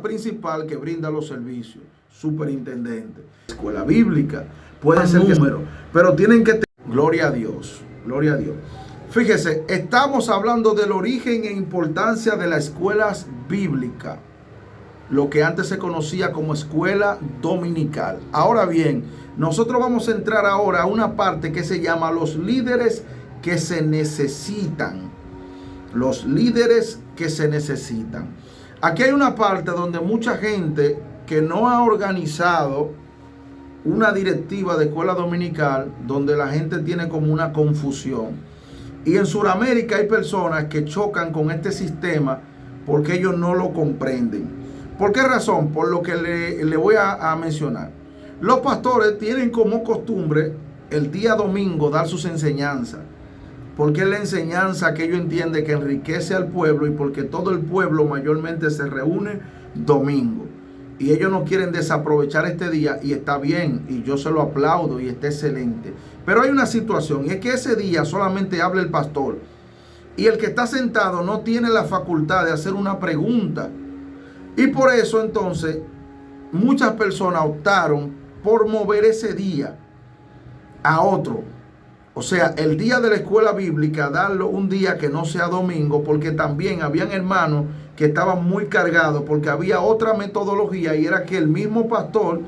principal que brinda los servicios, superintendente. Escuela bíblica, puede ser número, pero tienen que tener, gloria a Dios, gloria a Dios. Fíjese, estamos hablando del origen e importancia de las escuelas bíblicas, lo que antes se conocía como escuela dominical. Ahora bien, nosotros vamos a entrar ahora a una parte que se llama los líderes que se necesitan. Los líderes que se necesitan. Aquí hay una parte donde mucha gente que no ha organizado una directiva de escuela dominical, donde la gente tiene como una confusión. Y en Sudamérica hay personas que chocan con este sistema porque ellos no lo comprenden. ¿Por qué razón? Por lo que le voy a mencionar. Los pastores tienen como costumbre el día domingo dar sus enseñanzas, porque es la enseñanza que ellos entienden que enriquece al pueblo y porque todo el pueblo mayormente se reúne domingo. Y ellos no quieren desaprovechar este día, y está bien, y yo se lo aplaudo y está excelente. Pero hay una situación, y es que ese día solamente habla el pastor, y el que está sentado no tiene la facultad de hacer una pregunta. Y por eso entonces muchas personas optaron por mover ese día a otro. O sea, el día de la escuela bíblica, darlo un día que no sea domingo, porque también habían hermanos que estaban muy cargados, porque había otra metodología, y era que el mismo pastor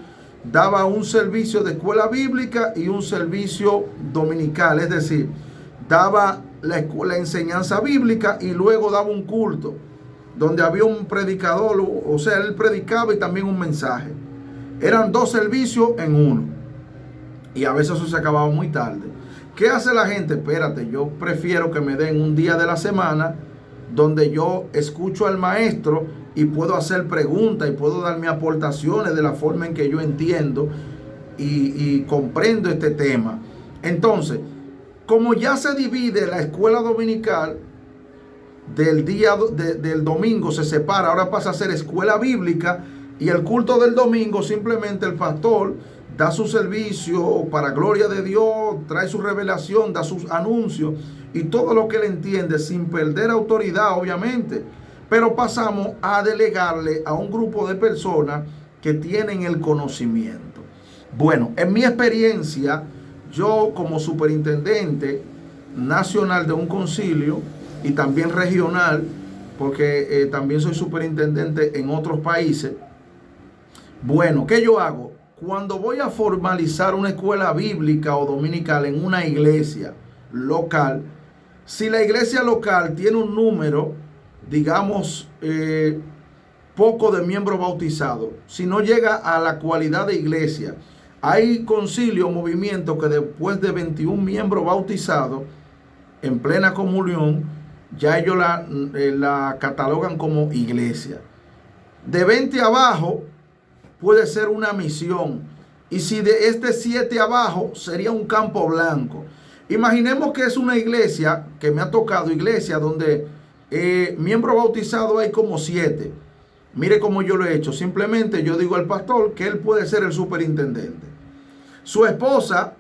daba un servicio de escuela bíblica y un servicio dominical. Es decir, daba la enseñanza bíblica y luego daba un culto, donde había un predicador, o sea, él predicaba y también un mensaje. Eran dos servicios en uno. Y a veces eso se acababa muy tarde. ¿Qué hace la gente? Espérate, yo prefiero que me den un día de la semana donde yo escucho al maestro y puedo hacer preguntas y puedo dar mis aportaciones de la forma en que yo entiendo y comprendo este tema. Entonces, como ya se divide la escuela dominical del día del domingo, se separa, ahora pasa a ser escuela bíblica, y el culto del domingo simplemente el pastor da su servicio para gloria de Dios, trae su revelación, da sus anuncios y todo lo que él entiende sin perder autoridad, obviamente. Pero pasamos a delegarle a un grupo de personas que tienen el conocimiento. Bueno, en mi experiencia, yo como superintendente nacional de un concilio y también regional, porque también soy superintendente en otros países. Bueno, ¿qué yo hago? Cuando voy a formalizar una escuela bíblica o dominical en una iglesia local, si la iglesia local tiene un número, digamos, poco de miembros bautizados, si no llega a la cualidad de iglesia, hay concilio o movimiento que después de 21 miembros bautizados en plena comunión, ya ellos la catalogan como iglesia. De 20 abajo puede ser una misión, y si de 7 abajo sería un campo blanco. Imaginemos que es una iglesia, que me ha tocado iglesia donde miembros bautizados hay como 7. Mire cómo yo lo he hecho. Simplemente yo digo al pastor que él puede ser el superintendente. Su esposa,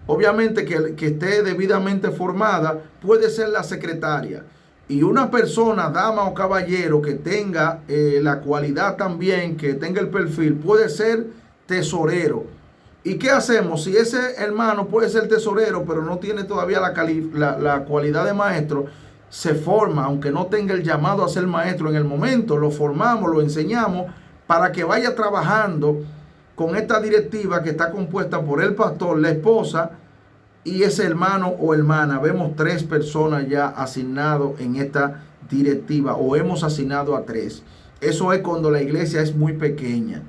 obviamente que esté debidamente formada, puede ser la secretaria. Y una persona, dama o caballero, que tenga la cualidad también, que tenga el perfil, puede ser tesorero. ¿Y qué hacemos? Si ese hermano puede ser tesorero, pero no tiene todavía la cualidad de maestro, se forma, aunque no tenga el llamado a ser maestro en el momento, lo formamos, lo enseñamos para que vaya trabajando con esta directiva que está compuesta por el pastor, la esposa y ese hermano o hermana. Vemos 3 personas ya asignados en esta directiva, o hemos asignado a 3. Eso es cuando la iglesia es muy pequeña.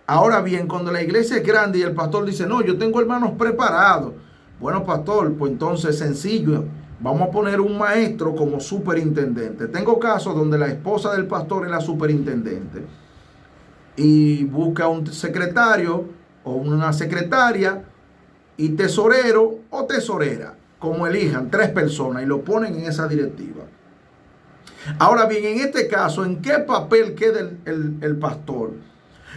Ahora bien, cuando la iglesia es grande y el pastor dice, no, yo tengo hermanos preparados. Bueno, pastor, pues entonces sencillo, vamos a poner un maestro como superintendente. Tengo casos donde la esposa del pastor es la superintendente y busca un secretario o una secretaria y tesorero o tesorera, como elijan, 3 personas, y lo ponen en esa directiva. Ahora bien, en este caso, ¿en qué papel queda el pastor?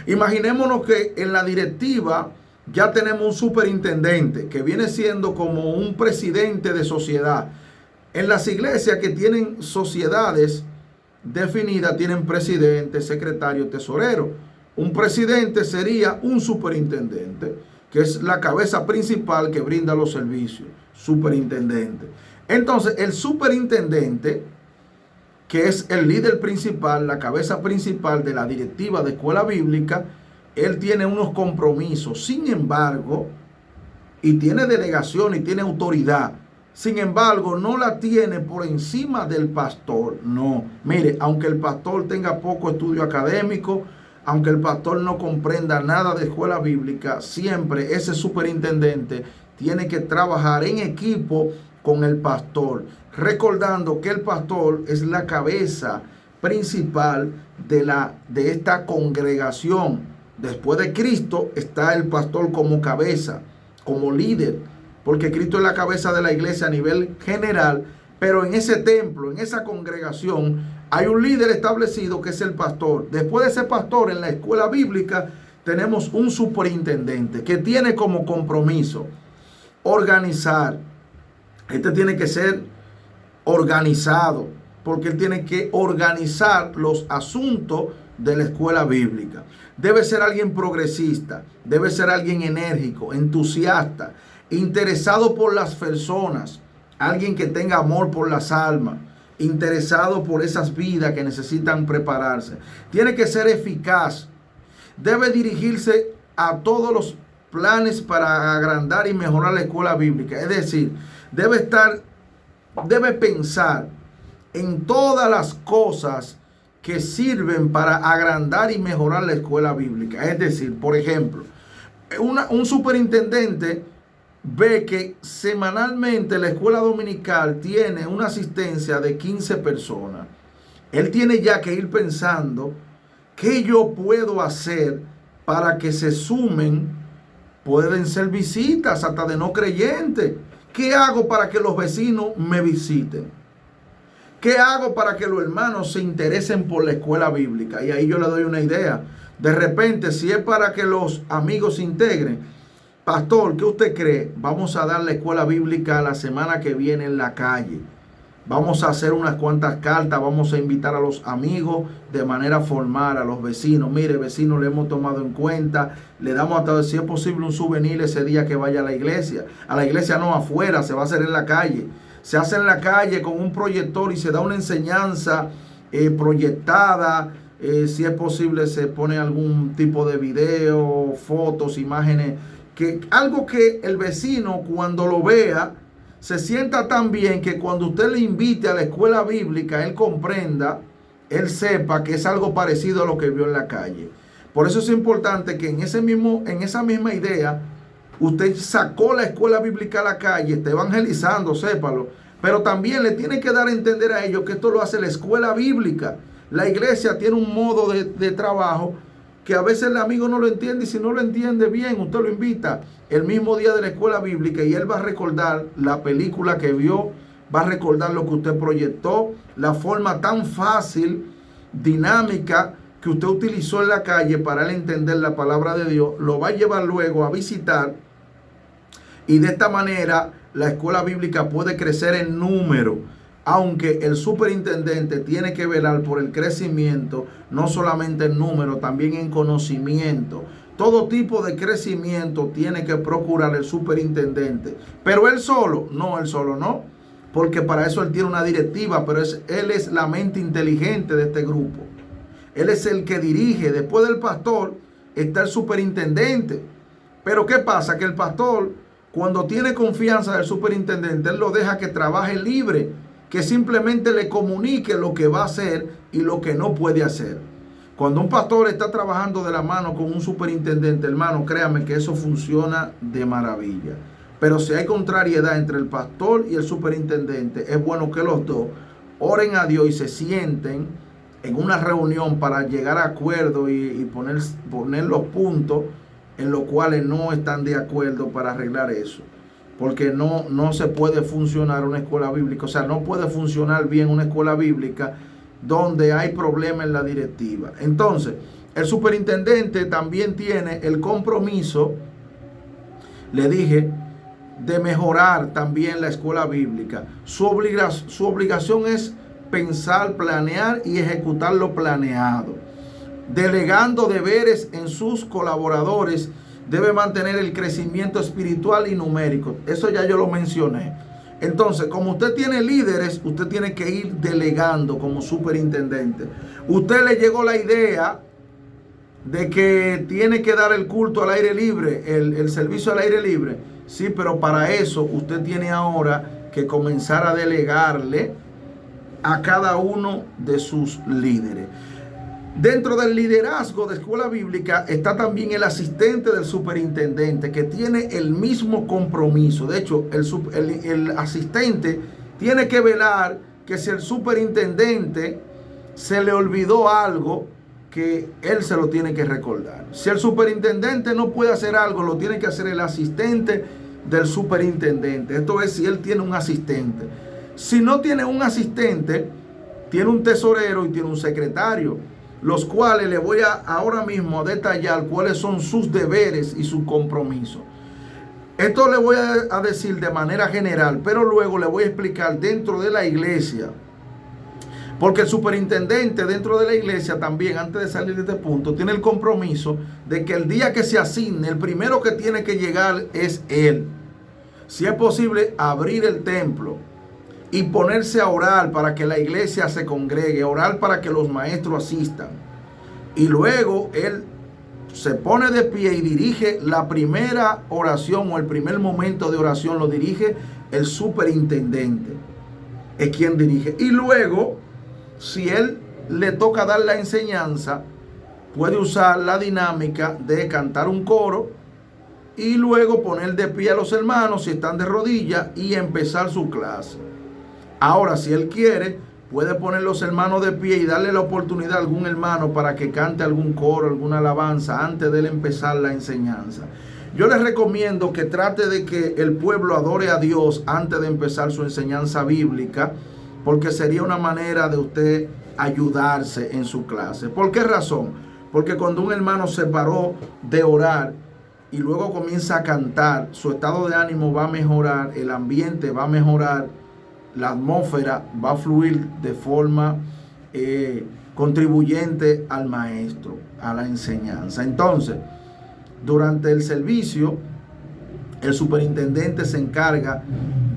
Imaginémonos que en la directiva ya tenemos un superintendente que viene siendo como un presidente de sociedad. En las iglesias que tienen sociedades definida tienen presidente, secretario, tesorero. Un presidente sería un superintendente, que es la cabeza principal que brinda los servicios, superintendente. Entonces, el superintendente, que es el líder principal, la cabeza principal de la directiva de escuela bíblica, él tiene unos compromisos, sin embargo, y tiene delegación y tiene autoridad. Sin embargo, no la tiene por encima del pastor. No, mire, aunque el pastor tenga poco estudio académico, aunque el pastor no comprenda nada de escuela bíblica, siempre ese superintendente tiene que trabajar en equipo con el pastor, recordando que el pastor es la cabeza principal de esta congregación. Después de Cristo está el pastor como cabeza, como líder, porque Cristo es la cabeza de la iglesia a nivel general, pero en ese templo, en esa congregación, hay un líder establecido que es el pastor. Después de ese pastor, en la escuela bíblica, tenemos un superintendente que tiene como compromiso organizar. Este tiene que ser organizado, porque él tiene que organizar los asuntos de la escuela bíblica. Debe ser alguien progresista, debe ser alguien enérgico, entusiasta, interesado por las personas, alguien que tenga amor por las almas, interesado por esas vidas que necesitan prepararse. Tiene que ser eficaz, debe dirigirse a todos los planes para agrandar y mejorar la escuela bíblica. Es decir, debe pensar en todas las cosas que sirven para agrandar y mejorar la escuela bíblica. Es decir, por ejemplo, un superintendente ve que semanalmente la escuela dominical tiene una asistencia de 15 personas. Él tiene ya que ir pensando qué yo puedo hacer para que se sumen. Pueden ser visitas hasta de no creyentes. ¿Qué hago para que los vecinos me visiten? ¿Qué hago para que los hermanos se interesen por la escuela bíblica? Y ahí yo le doy una idea. De repente, si es para que los amigos se integren, pastor, ¿qué usted cree? Vamos a dar la escuela bíblica la semana que viene en la calle. Vamos a hacer unas cuantas cartas, vamos a invitar a los amigos de manera formal, a los vecinos. Mire, vecinos, le hemos tomado en cuenta, le damos hasta, si es posible, un souvenir ese día que vaya a la iglesia. A la iglesia no, afuera, se va a hacer en la calle. Se hace en la calle con un proyector y se da una enseñanza proyectada. Si es posible, se pone algún tipo de video, fotos, imágenes. Algo que el vecino, cuando lo vea, se sienta tan bien que cuando usted le invite a la escuela bíblica, él comprenda, él sepa que es algo parecido a lo que vio en la calle. Por eso es importante que en esa misma idea, usted sacó la escuela bíblica a la calle, está evangelizando, sépalo, pero también le tiene que dar a entender a ellos que esto lo hace la escuela bíblica. La iglesia tiene un modo de trabajo que a veces el amigo no lo entiende, y si no lo entiende bien, usted lo invita el mismo día de la escuela bíblica y él va a recordar la película que vio, va a recordar lo que usted proyectó, la forma tan fácil, dinámica que usted utilizó en la calle para él entender la palabra de Dios. Lo va a llevar luego a visitar y de esta manera la escuela bíblica puede crecer en número. Aunque el superintendente tiene que velar por el crecimiento, no solamente en número, también en conocimiento. Todo tipo de crecimiento tiene que procurar el superintendente. Pero él solo no. Porque para eso él tiene una directiva, pero él es la mente inteligente de este grupo. Él es el que dirige. Después del pastor está el superintendente. Pero ¿qué pasa? Que el pastor, cuando tiene confianza del superintendente, él lo deja que trabaje libre, que simplemente le comunique lo que va a hacer y lo que no puede hacer. Cuando un pastor está trabajando de la mano con un superintendente, hermano, créame que eso funciona de maravilla. Pero si hay contrariedad entre el pastor y el superintendente, es bueno que los dos oren a Dios y se sienten en una reunión para llegar a acuerdo y poner los puntos en los cuales no están de acuerdo para arreglar eso. Porque no se puede funcionar una escuela bíblica. O sea, no puede funcionar bien una escuela bíblica donde hay problemas en la directiva. Entonces, el superintendente también tiene el compromiso, le dije, de mejorar también la escuela bíblica. Su obligación es pensar, planear y ejecutar lo planeado. Delegando deberes en sus colaboradores, debe mantener el crecimiento espiritual y numérico. Eso ya yo lo mencioné. Entonces, como usted tiene líderes, usted tiene que ir delegando como superintendente. Usted le llegó la idea de que tiene que dar el culto al aire libre, el servicio al aire libre. Sí, pero para eso usted tiene ahora que comenzar a delegarle a cada uno de sus líderes. Dentro del liderazgo de escuela bíblica está también el asistente del superintendente, que tiene el mismo compromiso. De hecho, el asistente tiene que velar que si el superintendente se le olvidó algo, que él se lo tiene que recordar. Si el superintendente no puede hacer algo, lo tiene que hacer el asistente del superintendente. Esto es, si él tiene un asistente. Si no tiene un asistente, tiene un tesorero y tiene un secretario, los cuales le voy ahora mismo a detallar cuáles son sus deberes y su compromiso. Esto le voy a decir de manera general, pero luego le voy a explicar dentro de la iglesia. Porque el superintendente dentro de la iglesia también, antes de salir de este punto, tiene el compromiso de que el día que se asigne, el primero que tiene que llegar es él. Si es posible, abrir el templo y ponerse a orar para que la iglesia se congregue, orar para que los maestros asistan. Y luego él se pone de pie y dirige la primera oración, o el primer momento de oración lo dirige el superintendente. Es quien dirige. Y luego, si él le toca dar la enseñanza, puede usar la dinámica de cantar un coro y luego poner de pie a los hermanos si están de rodillas y empezar su clase. Ahora, si él quiere, puede poner los hermanos de pie y darle la oportunidad a algún hermano para que cante algún coro, alguna alabanza antes de él empezar la enseñanza. Yo les recomiendo que trate de que el pueblo adore a Dios antes de empezar su enseñanza bíblica, porque sería una manera de usted ayudarse en su clase. ¿Por qué razón? Porque cuando un hermano se paró de orar y luego comienza a cantar, su estado de ánimo va a mejorar, el ambiente va a mejorar, la atmósfera va a fluir de forma contribuyente al maestro, a la enseñanza. Entonces, durante el servicio, el superintendente se encarga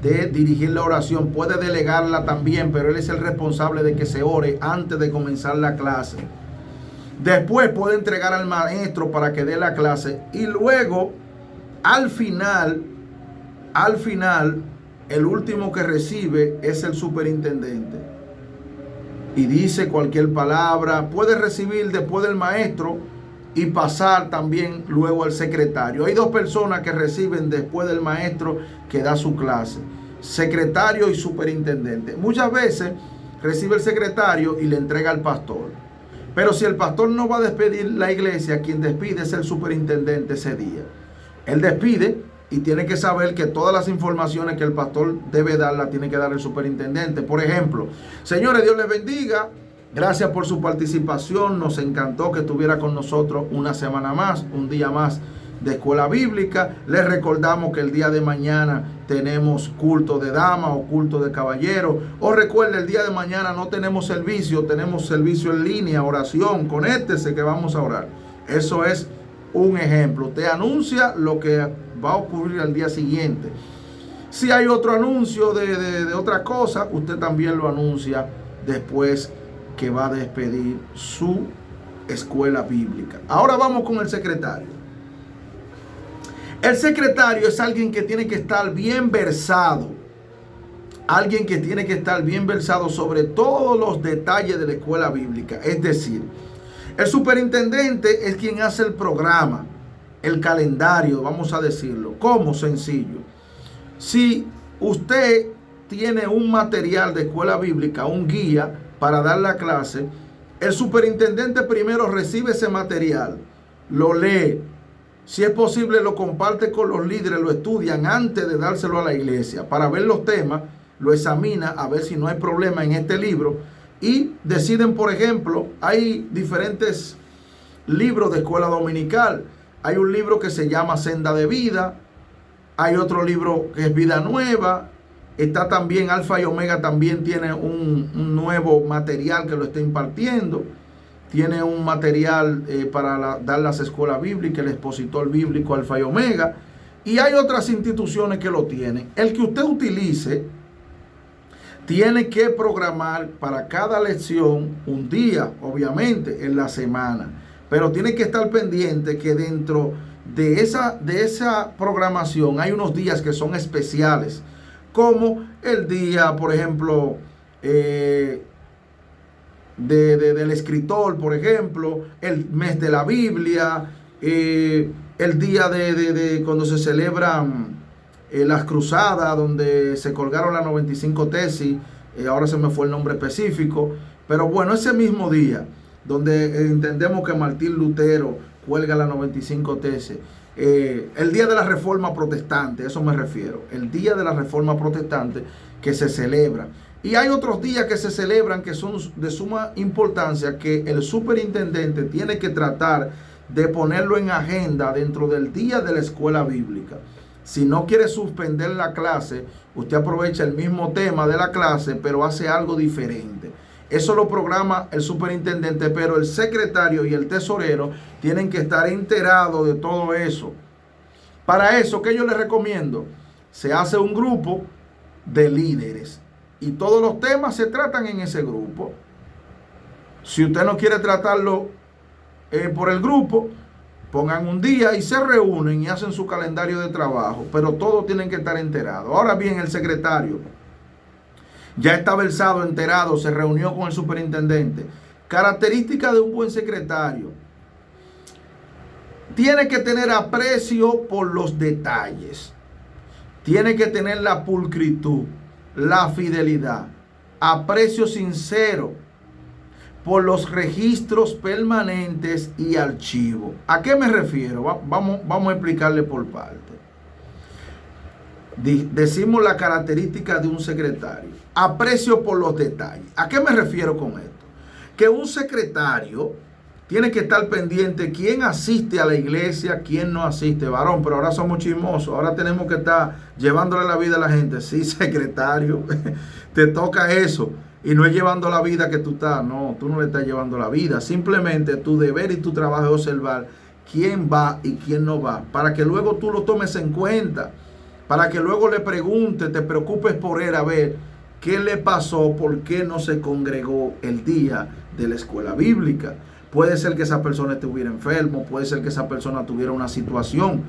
de dirigir la oración. Puede delegarla también, pero él es el responsable de que se ore antes de comenzar la clase. Después puede entregar al maestro para que dé la clase. Y luego, al final, el último que recibe es el superintendente. Y dice cualquier palabra. Puede recibir después del maestro y pasar también luego al secretario. Hay dos personas que reciben después del maestro que da su clase: secretario y superintendente. Muchas veces recibe el secretario y le entrega al pastor. Pero si el pastor no va a despedir la iglesia, quien despide es el superintendente ese día. Él despide y tiene que saber que todas las informaciones que el pastor debe dar, las tiene que dar el superintendente. Por ejemplo, señores, Dios les bendiga. Gracias por su participación. Nos encantó que estuviera con nosotros una semana más, un día más de escuela bíblica. Les recordamos que el día de mañana tenemos culto de damas o culto de caballeros. O recuerde, el día de mañana no tenemos servicio en línea, oración. Conéctese que vamos a orar. Eso es un ejemplo. Usted anuncia lo que va a ocurrir al día siguiente. Si hay otro anuncio de otra cosa, usted también lo anuncia después que va a despedir su escuela bíblica. Ahora vamos con el secretario. El secretario es alguien que tiene que estar bien versado. Alguien que tiene que estar bien versado sobre todos los detalles de la escuela bíblica. Es decir, el superintendente es quien hace el programa, el calendario, vamos a decirlo. ¿Cómo? Sencillo. Si usted tiene un material de escuela bíblica, un guía para dar la clase, el superintendente primero recibe ese material, lo lee, si es posible lo comparte con los líderes, lo estudian antes de dárselo a la iglesia para ver los temas, lo examina a ver si no hay problema en este libro y deciden. Por ejemplo, hay diferentes libros de escuela dominical. Hay un libro que se llama Senda de Vida, hay otro libro que es Vida Nueva, Está también Alfa y Omega, también tiene un nuevo material que lo está impartiendo. Tiene un material para dar las escuelas bíblicas, el expositor bíblico Alfa y Omega. Y hay otras instituciones que lo tienen. El que usted utilice tiene que programar para cada lección un día, obviamente, en la semana. Pero tiene que estar pendiente que dentro de esa programación hay unos días que son especiales. Como el día, por ejemplo, del escritor, por ejemplo, el mes de la Biblia, el día de cuando se celebran las cruzadas, donde se colgaron las 95 tesis, ahora se me fue el nombre específico, pero bueno, ese mismo día, donde entendemos que Martín Lutero cuelga las 95 tesis, el día de la Reforma Protestante, eso me refiero, el día de la Reforma Protestante que se celebra. Y hay otros días que se celebran que son de suma importancia, que el superintendente tiene que tratar de ponerlo en agenda dentro del día de la escuela bíblica. Si no quiere suspender la clase, usted aprovecha el mismo tema de la clase, pero hace algo diferente. Eso lo programa el superintendente, pero el secretario y el tesorero tienen que estar enterados de todo eso. Para eso, ¿qué yo les recomiendo? Se hace un grupo de líderes y todos los temas se tratan en ese grupo. Si usted no quiere tratarlo por el grupo, pongan un día y se reúnen y hacen su calendario de trabajo, pero todos tienen que estar enterados. Ahora bien, el secretario ya está versado, enterado, se reunió con el superintendente. Característica de un buen secretario: tiene que tener aprecio por los detalles, tiene que tener la pulcritud, la fidelidad, aprecio sincero por los registros permanentes y archivos. ¿A qué me refiero? Vamos a explicarle por parte. Decimos la característica de un secretario: aprecio por los detalles. ¿A qué me refiero con esto? Que un secretario tiene que estar pendiente quién asiste a la iglesia, quién no asiste. Varón, pero ahora somos chismosos, ahora tenemos que estar llevándole la vida a la gente. Sí, secretario, te toca eso. Y no es llevando la vida que tú estás, no, tú no le estás llevando la vida. Simplemente tu deber y tu trabajo es observar quién va y quién no va, para que luego tú lo tomes en cuenta, para que luego le preguntes, te preocupes por él, a ver qué le pasó, por qué no se congregó el día de la escuela bíblica. Puede ser que esa persona estuviera enfermo, puede ser que esa persona tuviera una situación.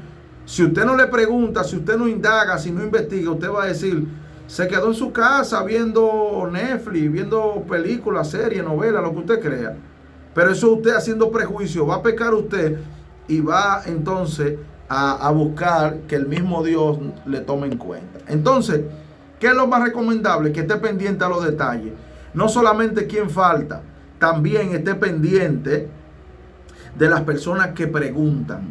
Si usted no le pregunta, si usted no indaga, si no investiga, usted va a decir: se quedó en su casa viendo Netflix, viendo películas, series, novelas, lo que usted crea. Pero eso usted haciendo prejuicio, va a pecar usted y va entonces a buscar que el mismo Dios le tome en cuenta. Entonces, ¿qué es lo más recomendable? Que esté pendiente a los detalles. No solamente quién falta, también esté pendiente de las personas que preguntan,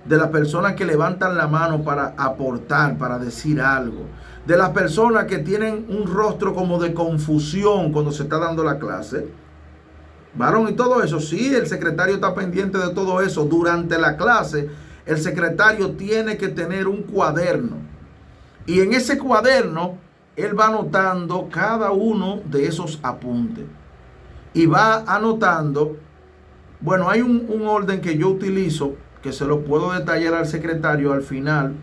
de las personas que levantan la mano para aportar, para decir algo, de las personas que tienen un rostro como de confusión cuando se está dando la clase. Varón, y todo eso, sí, el secretario está pendiente de todo eso. Durante la clase, el secretario tiene que tener un cuaderno. Y en ese cuaderno, él va anotando cada uno de esos apuntes. Y va anotando, bueno, hay un orden que yo utilizo, que se lo puedo detallar al secretario al final.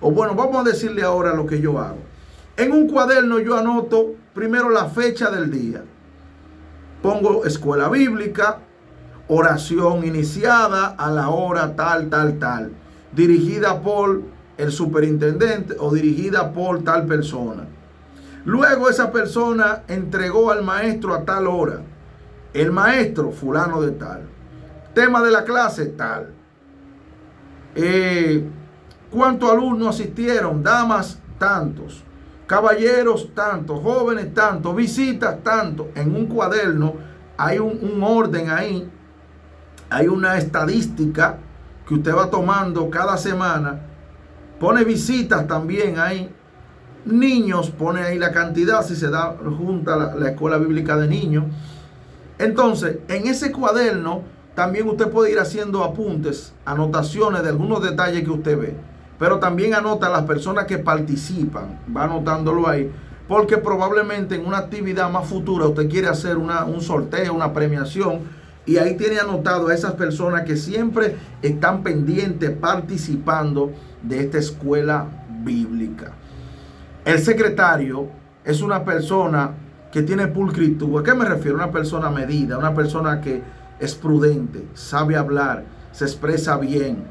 O bueno, vamos a decirle ahora lo que yo hago. En un cuaderno yo anoto primero la fecha del día. Pongo escuela bíblica, oración iniciada a la hora tal, dirigida por el superintendente o dirigida por tal persona. Luego esa persona entregó al maestro a tal hora. El maestro fulano de tal. Tema de la clase tal. ¿Cuántos alumnos asistieron? Damas, tantos. Caballeros, tantos. Jóvenes, tantos. Visitas, tantos. En un cuaderno hay un orden ahí. Hay una estadística que usted va tomando cada semana. Pone visitas también ahí. Niños, pone ahí la cantidad si se da junta la escuela bíblica de niños. Entonces, en ese cuaderno también usted puede ir haciendo apuntes, anotaciones de algunos detalles que usted ve. Pero también anota a las personas que participan. Va anotándolo ahí. porque probablemente en una actividad más futura usted quiere hacer un sorteo, una premiación, y ahí tiene anotado a esas personas que siempre están pendientes, participando de esta escuela bíblica. El secretario es una persona que tiene pulcritud. ¿A qué me refiero? Una persona medida, una persona que es prudente, sabe hablar, se expresa bien.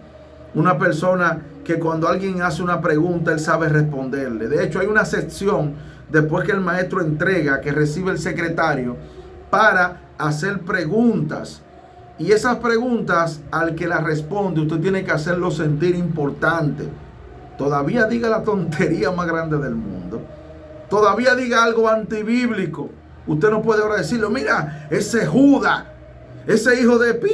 Una persona que cuando alguien hace una pregunta, él sabe responderle. De hecho, hay una sección después que el maestro entrega, que recibe el secretario, para hacer preguntas. Y esas preguntas, al que las responde, usted tiene que hacerlo sentir importante. Todavía diga la tontería más grande del mundo. Todavía diga algo antibíblico. Usted no puede ahora decirlo, mira, ese Judas, ese hijo de pi.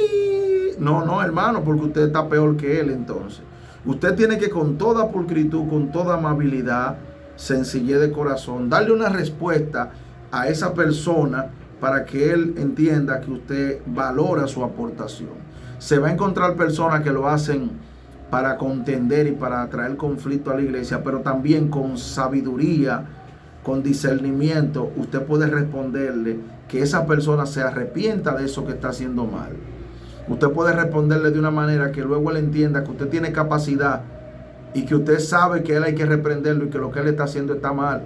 No, hermano, porque usted está peor que él entonces. Usted tiene que con toda pulcritud, con toda amabilidad, sencillez de corazón, darle una respuesta a esa persona para que él entienda que usted valora su aportación. Se va a encontrar personas que lo hacen para contender y para traer conflicto a la iglesia, pero también con sabiduría, con discernimiento, usted puede responderle que esa persona se arrepienta de eso que está haciendo mal. Usted puede responderle de una manera que luego él entienda que usted tiene capacidad y que usted sabe que él hay que reprenderlo y que lo que él está haciendo está mal.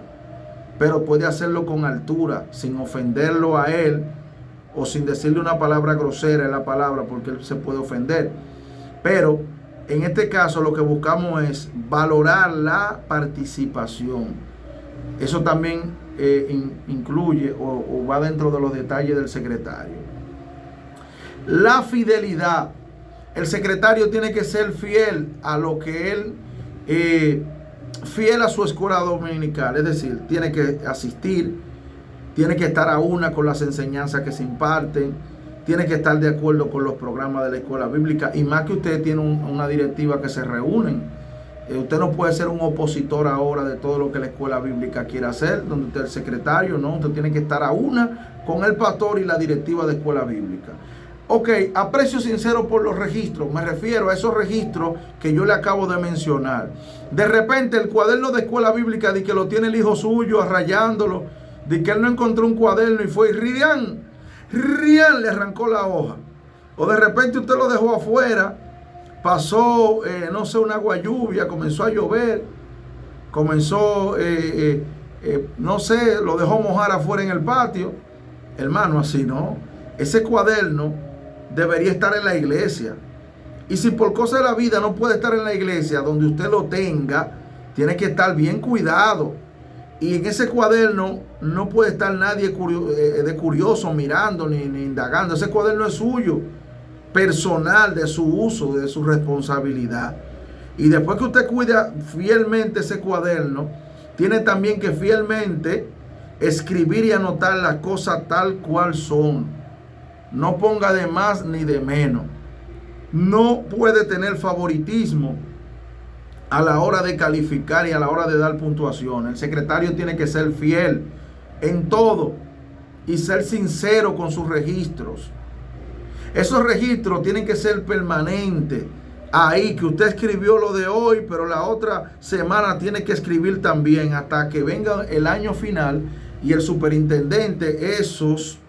Pero puede hacerlo con altura, sin ofenderlo a él o sin decirle una palabra grosera en la palabra, porque él se puede ofender. Pero en este caso lo que buscamos es valorar la participación. Eso también incluye o va dentro de los detalles del secretario. La fidelidad. El secretario tiene que ser fiel a lo que él, fiel a su escuela dominical. Es decir, tiene que asistir, tiene que estar a una con las enseñanzas que se imparten, tiene que estar de acuerdo con los programas de la escuela bíblica, y más que usted tiene una directiva que se reúnen. Usted no puede ser un opositor ahora de todo lo que la escuela bíblica quiere hacer, donde usted es el secretario, no, usted tiene que estar a una con el pastor y la directiva de escuela bíblica. Ok, aprecio sincero por los registros, me refiero a esos registros que yo le acabo de mencionar. De repente el cuaderno de escuela bíblica, de que lo tiene el hijo suyo arrayándolo, de que él no encontró un cuaderno y fue y rian, le arrancó la hoja. O de repente usted lo dejó afuera, pasó, no sé, una agua lluvia, comenzó a llover, comenzó, no sé, lo dejó mojar afuera en el patio. Hermano, así no. Ese cuaderno debería estar en la iglesia. Y si por cosa de la vida no puede estar en la iglesia donde usted lo tenga, tiene que estar bien cuidado. Y en ese cuaderno no puede estar nadie de curioso mirando ni indagando. Ese cuaderno es suyo, personal, de su uso, de su responsabilidad. Y después que usted cuida fielmente ese cuaderno, tiene también que fielmente escribir y anotar las cosas tal cual son. No ponga de más ni de menos. No puede tener favoritismo a la hora de calificar y a la hora de dar puntuación. El secretario tiene que ser fiel en todo y ser sincero con sus registros. Esos registros tienen que ser permanentes. Ahí que usted escribió lo de hoy, pero la otra semana tiene que escribir también hasta que venga el año final y el superintendente esos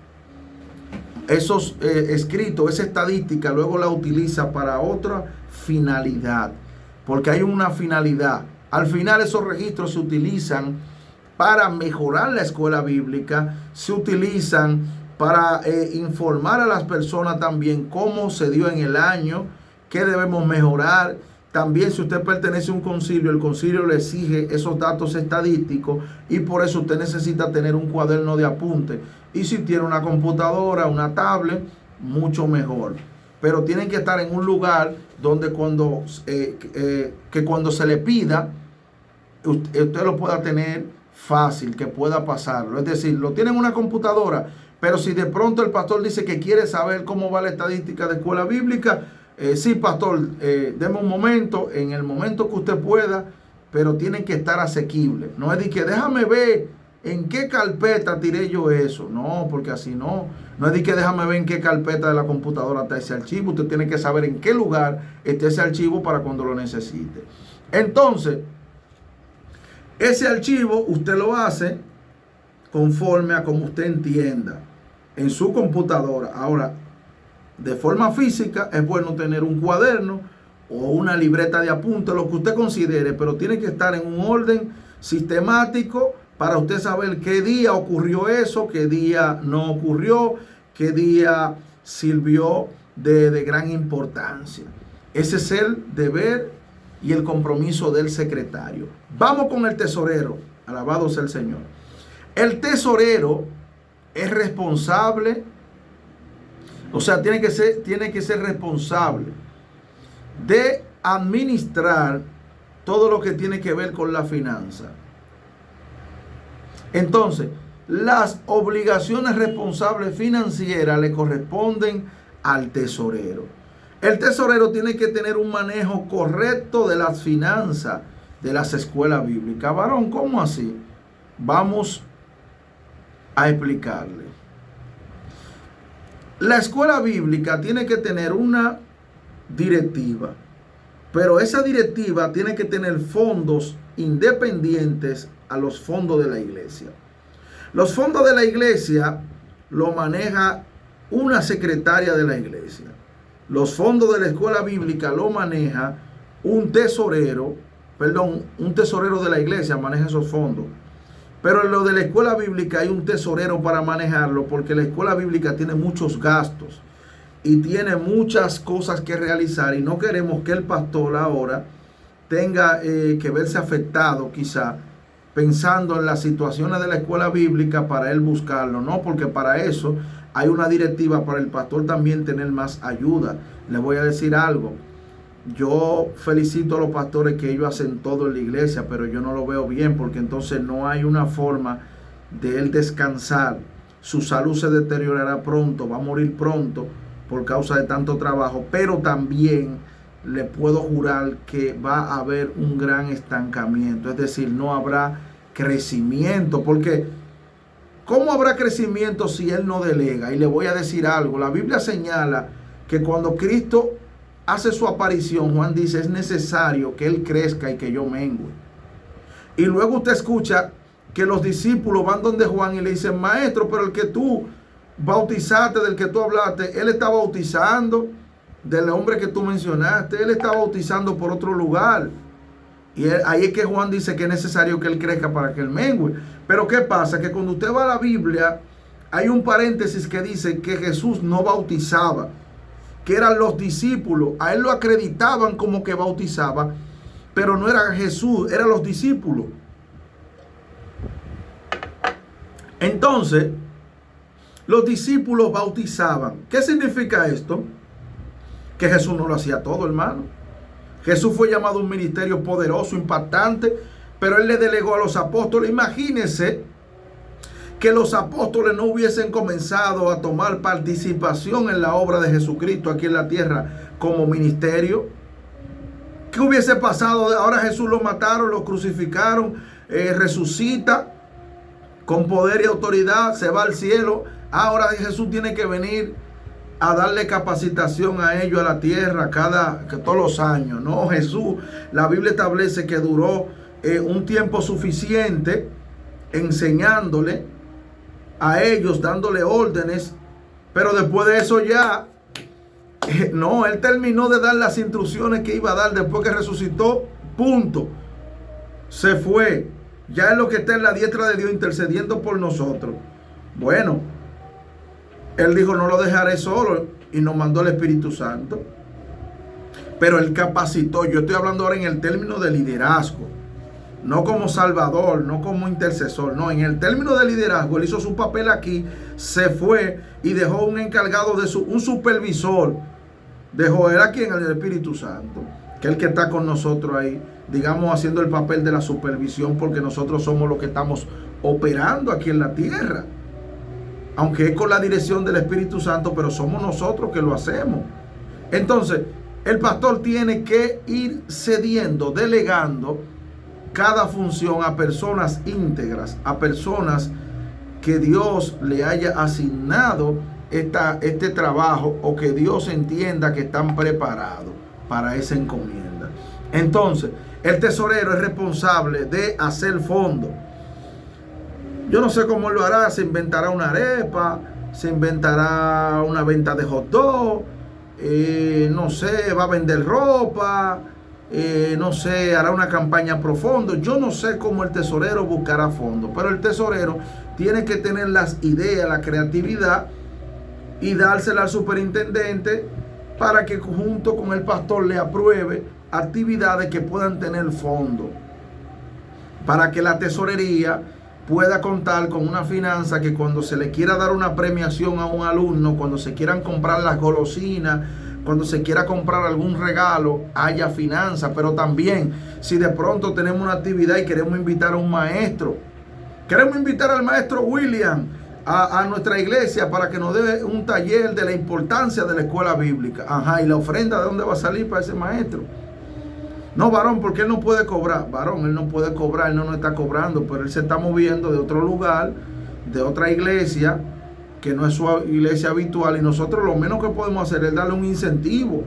escritos, esa estadística, luego la utiliza para otra finalidad, porque hay una finalidad. Al final esos registros se utilizan para mejorar la escuela bíblica, se utilizan para informar a las personas también cómo se dio en el año, qué debemos mejorar. También si usted pertenece a un concilio, el concilio le exige esos datos estadísticos y por eso usted necesita tener un cuaderno de apunte. Y si tiene una computadora, una tablet, mucho mejor. Pero tienen que estar en un lugar donde cuando se le pida, usted lo pueda tener fácil, que pueda pasarlo. Es decir, lo tiene en una computadora, pero si de pronto el pastor dice que quiere saber cómo va la estadística de escuela bíblica, sí, pastor, deme un momento, en el momento que usted pueda, pero tienen que estar asequibles. No es de que déjame ver en qué carpeta tiré yo eso. No, porque así no. No es de que déjame ver en qué carpeta de la computadora está ese archivo. Usted tiene que saber en qué lugar está ese archivo para cuando lo necesite. Entonces, ese archivo usted lo hace conforme a como usted entienda en su computadora. Ahora, de forma física es bueno tener un cuaderno o una libreta de apuntes, lo que usted considere, pero tiene que estar en un orden sistemático para usted saber qué día ocurrió eso, qué día no ocurrió, qué día sirvió de gran importancia. Ese es el deber y el compromiso del secretario. Vamos con el tesorero. Alabado sea el Señor. El tesorero es responsable, o sea, tiene que ser responsable de administrar todo lo que tiene que ver con la finanza. Entonces, las obligaciones responsables financieras le corresponden al tesorero. El tesorero tiene que tener un manejo correcto de las finanzas de las escuelas bíblicas. Varón, ¿cómo así? Vamos a explicarle. La escuela bíblica tiene que tener una directiva, pero esa directiva tiene que tener fondos independientes a los fondos de la iglesia. Los fondos de la iglesia lo maneja una secretaria de la iglesia. Los fondos de la escuela bíblica lo maneja un tesorero de la iglesia maneja esos fondos. Pero en lo de la escuela bíblica hay un tesorero para manejarlo, porque la escuela bíblica tiene muchos gastos y tiene muchas cosas que realizar, y no queremos que el pastor ahora tenga que verse afectado quizá pensando en las situaciones de la escuela bíblica para él buscarlo. No, porque para eso hay una directiva para el pastor también tener más ayuda. Le voy a decir algo. Yo felicito a los pastores que ellos hacen todo en la iglesia, pero yo no lo veo bien, porque entonces no hay una forma de él descansar. Su salud se deteriorará pronto, va a morir pronto por causa de tanto trabajo, pero también le puedo jurar que va a haber un gran estancamiento, es decir, no habrá crecimiento, porque ¿cómo habrá crecimiento si él no delega? Y le voy a decir algo, la Biblia señala que cuando Cristo hace su aparición, Juan dice, es necesario que él crezca y que yo mengue. Y luego usted escucha que los discípulos van donde Juan y le dicen, maestro, pero el que tú bautizaste, del que tú hablaste, él está bautizando, del hombre que tú mencionaste, él está bautizando por otro lugar. Y ahí es que Juan dice que es necesario que él crezca para que él mengue. Pero ¿qué pasa? Que cuando usted va a la Biblia, hay un paréntesis que dice que Jesús no bautizaba, que eran los discípulos. A él lo acreditaban como que bautizaba, pero no era Jesús, eran los discípulos. Entonces, los discípulos bautizaban. ¿Qué significa esto? Que Jesús no lo hacía todo, hermano. Jesús fue llamado a un ministerio poderoso, impactante, pero él le delegó a los apóstoles. Imagínense que los apóstoles no hubiesen comenzado a tomar participación en la obra de Jesucristo aquí en la tierra como ministerio. ¿Qué hubiese pasado? Ahora Jesús lo mataron, lo crucificaron, resucita con poder y autoridad, se va al cielo. Ahora Jesús tiene que venir a darle capacitación a ellos a la tierra todos los años. No, Jesús, la Biblia establece que duró un tiempo suficiente enseñándole a ellos, dándole órdenes, pero después de eso ya, no, él terminó de dar las instrucciones que iba a dar después que resucitó, punto, se fue, ya es lo que está en la diestra de Dios intercediendo por nosotros. Bueno, él dijo, no lo dejaré solo, y nos mandó el Espíritu Santo, pero él capacitó. Yo estoy hablando ahora en el término de liderazgo, no como salvador, no como intercesor, no, en el término de liderazgo. Él hizo su papel aquí, se fue y dejó un encargado un supervisor, dejó él aquí en el Espíritu Santo, que es el que está con nosotros ahí, digamos, haciendo el papel de la supervisión, porque nosotros somos los que estamos operando aquí en la tierra, aunque es con la dirección del Espíritu Santo, pero somos nosotros que lo hacemos. Entonces, el pastor tiene que ir cediendo, delegando cada función a personas íntegras, a personas que Dios le haya asignado este trabajo, o que Dios entienda que están preparados para esa encomienda. Entonces, el tesorero es responsable de hacer fondo. Yo no sé cómo lo hará, se inventará una arepa, se inventará una venta de hot dog, no sé, va a vender ropa, no sé, hará una campaña pro fondo. Yo no sé cómo el tesorero buscará fondos, pero el tesorero tiene que tener las ideas, la creatividad y dársela al superintendente para que junto con el pastor le apruebe actividades que puedan tener fondo, para que la tesorería pueda contar con una finanza que cuando se le quiera dar una premiación a un alumno, cuando se quieran comprar las golosinas, cuando se quiera comprar algún regalo, haya finanza. Pero también, si de pronto tenemos una actividad y queremos invitar a un maestro, queremos invitar al maestro William a nuestra iglesia para que nos dé un taller de la importancia de la escuela bíblica. Ajá, ¿y la ofrenda de dónde va a salir para ese maestro? No, varón, porque él no puede cobrar. Varón, él no puede cobrar, él no nos está cobrando, pero él se está moviendo de otro lugar, de otra iglesia, que no es su iglesia habitual, y nosotros lo menos que podemos hacer es darle un incentivo,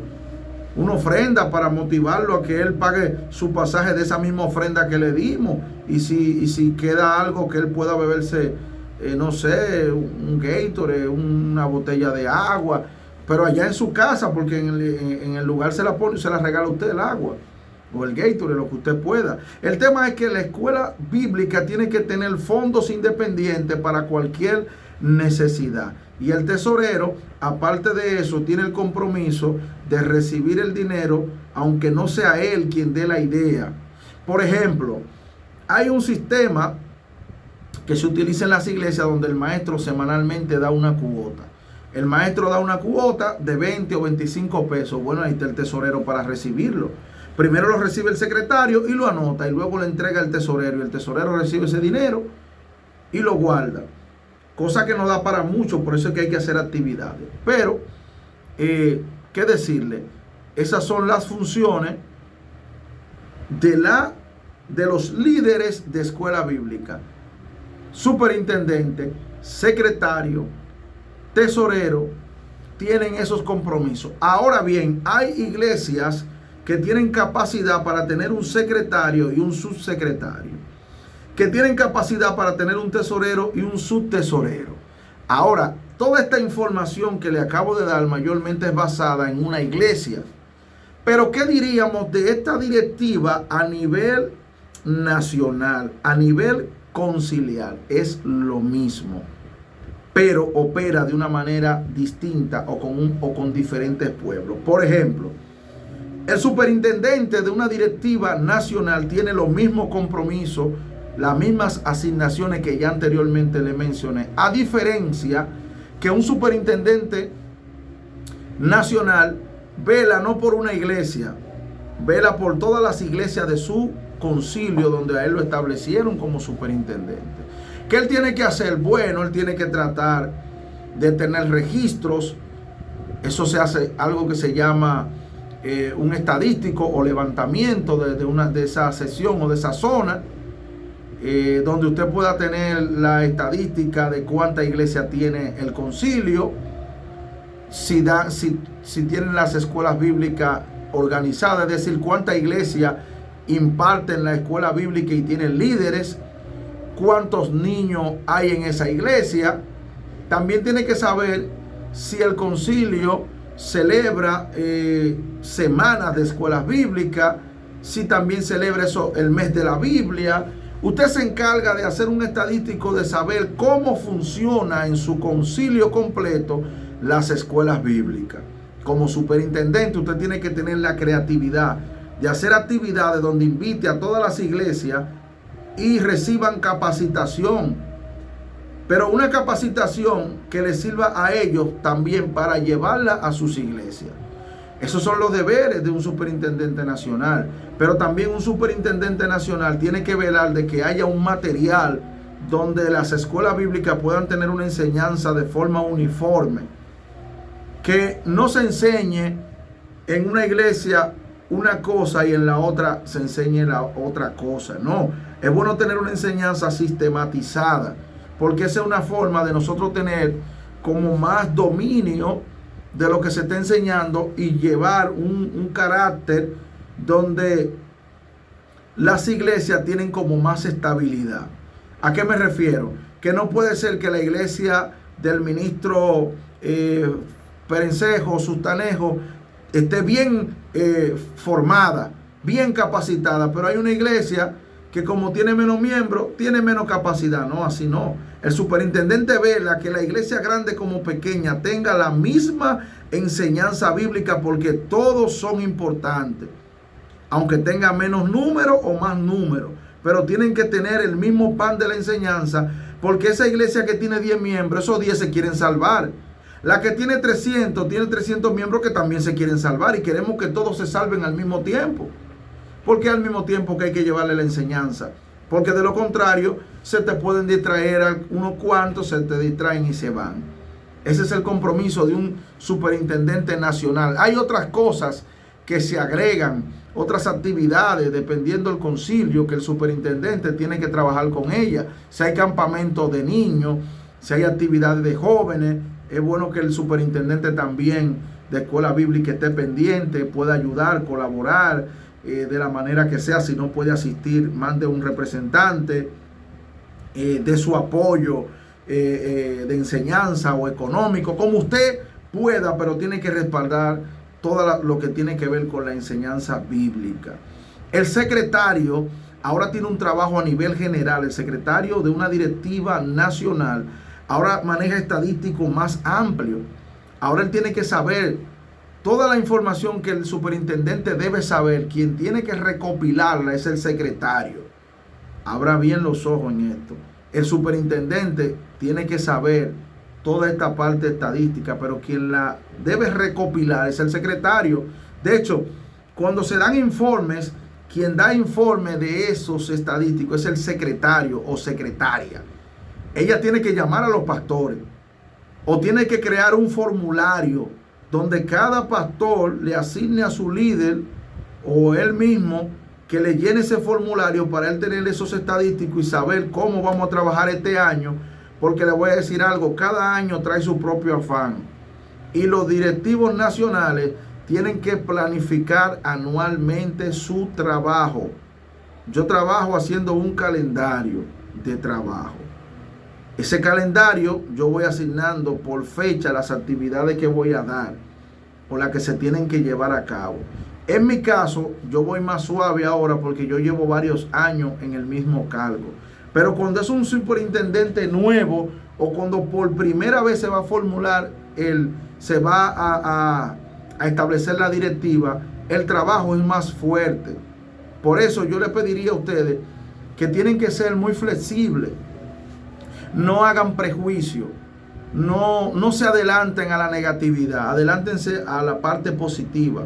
una ofrenda para motivarlo a que él pague su pasaje de esa misma ofrenda que le dimos. Y si queda algo que él pueda beberse, no sé, un Gatorade, una botella de agua, pero allá en su casa, porque en el lugar se la pone y se la regala a usted el agua o el Gatorade, lo que usted pueda. El tema es que la escuela bíblica tiene que tener fondos independientes para cualquier necesidad. Y el tesorero, aparte de eso, tiene el compromiso de recibir el dinero, aunque no sea él quien dé la idea. Por ejemplo, hay un sistema que se utiliza en las iglesias donde el maestro semanalmente da una cuota. El maestro da una cuota de 20 o 25 pesos. Bueno, ahí está el tesorero para recibirlo. Primero lo recibe el secretario y lo anota, y luego le entrega al tesorero, y el tesorero recibe ese dinero y lo guarda. Cosa que no da para mucho, por eso es que hay que hacer actividades. Pero, ¿qué decirle? Esas son las funciones de los líderes de escuela bíblica. Superintendente, secretario, tesorero, tienen esos compromisos. Ahora bien, hay iglesias que tienen capacidad para tener un secretario y un subsecretario, que tienen capacidad para tener un tesorero y un subtesorero. Ahora, toda esta información que le acabo de dar mayormente es basada en una iglesia. Pero ¿qué diríamos de esta directiva a nivel nacional, a nivel conciliar? Es lo mismo, pero opera de una manera distinta o con diferentes pueblos. Por ejemplo, el superintendente de una directiva nacional tiene los mismos compromisos, las mismas asignaciones que ya anteriormente le mencioné, a diferencia que un superintendente nacional vela no por una iglesia, vela por todas las iglesias de su concilio donde a él lo establecieron como superintendente. ¿Qué él tiene que hacer? Bueno, él tiene que tratar de tener registros. Eso se hace algo que se llama un estadístico o levantamiento de esa sesión o de esa zona, donde usted pueda tener la estadística de cuánta iglesia tiene el concilio, si tienen las escuelas bíblicas organizadas, es decir, cuánta iglesia imparten la escuela bíblica y tienen líderes, cuántos niños hay en esa iglesia. También tiene que saber si el concilio celebra semanas de escuelas bíblicas, si también celebra eso el mes de la Biblia. Usted se encarga de hacer un estadístico de saber cómo funciona en su concilio completo las escuelas bíblicas. Como superintendente, usted tiene que tener la creatividad de hacer actividades donde invite a todas las iglesias y reciban capacitación, pero una capacitación que les sirva a ellos también para llevarla a sus iglesias. Esos son los deberes de un superintendente nacional. Pero también un superintendente nacional tiene que velar de que haya un material donde las escuelas bíblicas puedan tener una enseñanza de forma uniforme. Que no se enseñe en una iglesia una cosa y en la otra se enseñe la otra cosa. No, es bueno tener una enseñanza sistematizada, porque esa es una forma de nosotros tener como más dominio de lo que se está enseñando y llevar un carácter donde las iglesias tienen como más estabilidad. ¿A qué me refiero? que no puede ser que la iglesia del ministro Perencejo, Sustanejo, esté bien formada, bien capacitada, pero hay una iglesia que como tiene menos miembros, tiene menos capacidad. No, así no. El superintendente vela que la iglesia grande como pequeña tenga la misma enseñanza bíblica, porque todos son importantes, aunque tenga menos número o más número, pero tienen que tener el mismo pan de la enseñanza, porque esa iglesia que tiene 10 miembros, esos 10 se quieren salvar. La que tiene 300 miembros que también se quieren salvar, y queremos que todos se salven al mismo tiempo. Porque al mismo tiempo que hay que llevarle la enseñanza, porque de lo contrario se te pueden distraer a unos cuantos, se te distraen y se van. Ese es el compromiso de un superintendente nacional. Hay otras cosas que se agregan, otras actividades dependiendo del concilio, que el superintendente tiene que trabajar con ella. Si hay campamentos de niños, si hay actividades de jóvenes, es bueno que el superintendente también de escuela bíblica esté pendiente, pueda ayudar, colaborar de la manera que sea. Si no puede asistir, mande un representante, de su apoyo de enseñanza o económico, como usted pueda, pero tiene que respaldar todo lo que tiene que ver con la enseñanza bíblica. El secretario ahora tiene un trabajo a nivel general. El secretario de una directiva nacional ahora maneja estadístico más amplio. Ahora él tiene que saber toda la información que el superintendente debe saber. Quien tiene que recopilarla es el secretario. Abra bien los ojos en esto. El superintendente tiene que saber toda esta parte estadística, pero quien la debe recopilar es el secretario. De hecho, cuando se dan informes, quien da informe de esos estadísticos es el secretario o secretaria. Ella tiene que llamar a los pastores o tiene que crear un formulario donde cada pastor le asigne a su líder o él mismo que le llene ese formulario para él tener esos estadísticos y saber cómo vamos a trabajar este año. Porque le voy a decir algo, cada año trae su propio afán y los directivos nacionales tienen que planificar anualmente su trabajo. Yo trabajo haciendo un calendario de trabajo. Ese calendario yo voy asignando por fecha las actividades que voy a dar o las que se tienen que llevar a cabo. En mi caso, yo voy más suave ahora porque yo llevo varios años en el mismo cargo. Pero cuando es un superintendente nuevo o cuando por primera vez se va a formular, se va a establecer la directiva, el trabajo es más fuerte. Por eso yo les pediría a ustedes que tienen que ser muy flexibles. No hagan prejuicio, no se adelanten a la negatividad, adelántense a la parte positiva,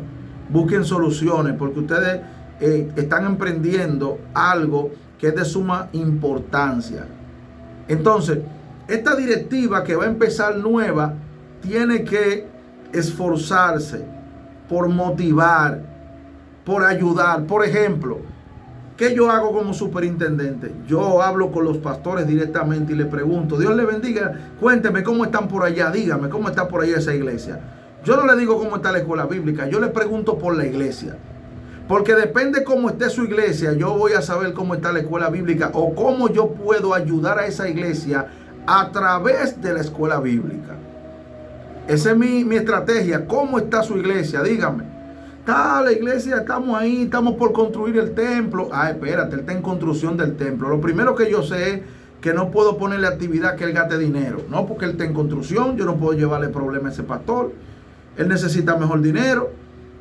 busquen soluciones, porque ustedes están emprendiendo algo que es de suma importancia. Entonces, esta directiva que va a empezar nueva, tiene que esforzarse por motivar, por ayudar. Por ejemplo, ¿qué yo hago como superintendente? Yo hablo con los pastores directamente y les pregunto, Dios les bendiga, cuénteme cómo están por allá, dígame cómo está por allá esa iglesia. Yo no le digo cómo está la escuela bíblica, yo le pregunto por la iglesia. Porque depende cómo esté su iglesia, yo voy a saber cómo está la escuela bíblica o cómo yo puedo ayudar a esa iglesia a través de la escuela bíblica. Esa es mi estrategia. ¿Cómo está su iglesia? Dígame. Está la iglesia, estamos ahí, estamos por construir el templo. Ah, espérate, él está en construcción del templo. Lo primero que yo sé es que no puedo ponerle actividad que él gaste dinero. No, porque él está en construcción, yo no puedo llevarle problema a ese pastor. Él necesita mejor dinero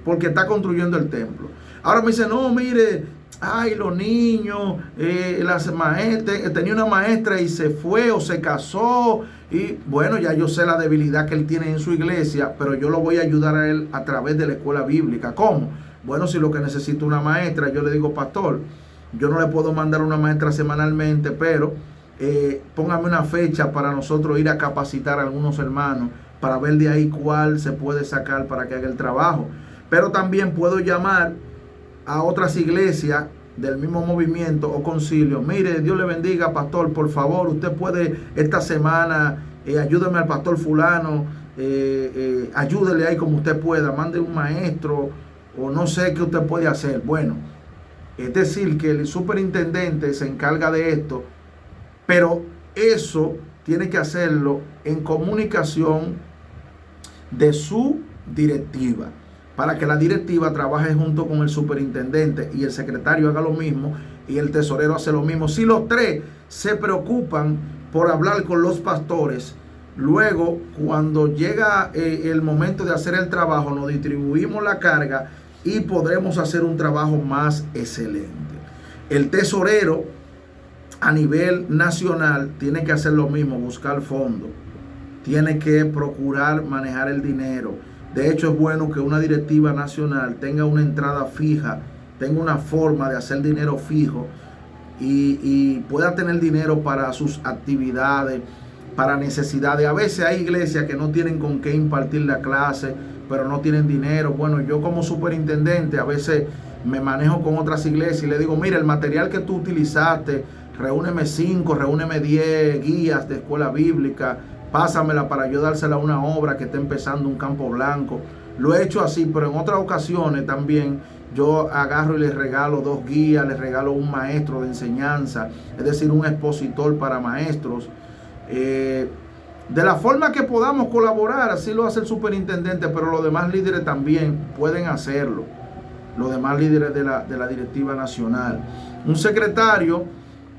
porque está construyendo el templo. Ahora me dice, no, mire, ay, los niños, las maestras, tenía una maestra y se fue o se casó. Y bueno, ya yo sé la debilidad que él tiene en su iglesia, pero yo lo voy a ayudar a él a través de la escuela bíblica. ¿Cómo? Bueno, si lo que necesita una maestra, yo le digo, pastor, yo no le puedo mandar una maestra semanalmente, pero póngame una fecha para nosotros ir a capacitar a algunos hermanos para ver de ahí cuál se puede sacar para que haga el trabajo. Pero también puedo llamar a otras iglesias del mismo movimiento o concilio. Mire, Dios le bendiga, pastor, por favor, usted puede esta semana, ayúdeme al pastor fulano, ayúdele ahí como usted pueda, mande un maestro o no sé qué usted puede hacer. Bueno, es decir, que el superintendente se encarga de esto, pero eso tiene que hacerlo en comunicación de su directiva, para que la directiva trabaje junto con el superintendente y el secretario haga lo mismo y el tesorero hace lo mismo. Si los tres se preocupan por hablar con los pastores, luego cuando llega el momento de hacer el trabajo, nos distribuimos la carga y podremos hacer un trabajo más excelente. El tesorero a nivel nacional tiene que hacer lo mismo, buscar fondos, tiene que procurar manejar el dinero. De hecho, es bueno que una directiva nacional tenga una entrada fija, tenga una forma de hacer dinero fijo y pueda tener dinero para sus actividades, para necesidades. A veces hay iglesias que no tienen con qué impartir la clase, pero no tienen dinero. Bueno, yo como superintendente a veces me manejo con otras iglesias y le digo, mira, el material que tú utilizaste, reúneme 5, reúneme 10 guías de escuela bíblica, pásamela para yo dársela a una obra que está empezando un campo blanco. Lo he hecho así, pero en otras ocasiones también yo agarro y les regalo 2 guías, les regalo un maestro de enseñanza, es decir, un expositor para maestros. De la forma que podamos colaborar, así lo hace el superintendente, pero los demás líderes también pueden hacerlo, los demás líderes de la directiva nacional. Un secretario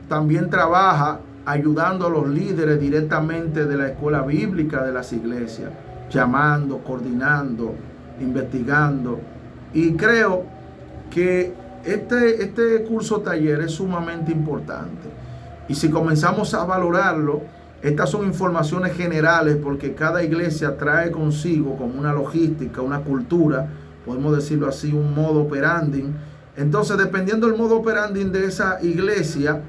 también trabaja ayudando a los líderes directamente de la escuela bíblica de las iglesias, llamando, coordinando, investigando. Y creo que este curso taller es sumamente importante. Y si comenzamos a valorarlo, estas son informaciones generales porque cada iglesia trae consigo como una logística, una cultura, podemos decirlo así, un modo operandi. Entonces, dependiendo del modo operandi de esa iglesia,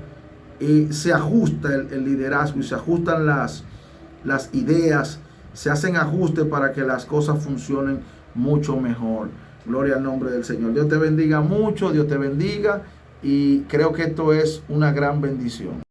se ajusta el liderazgo y se ajustan las ideas, se hacen ajustes para que las cosas funcionen mucho mejor. Gloria al nombre del Señor. Dios te bendiga mucho, Dios te bendiga, y creo que esto es una gran bendición.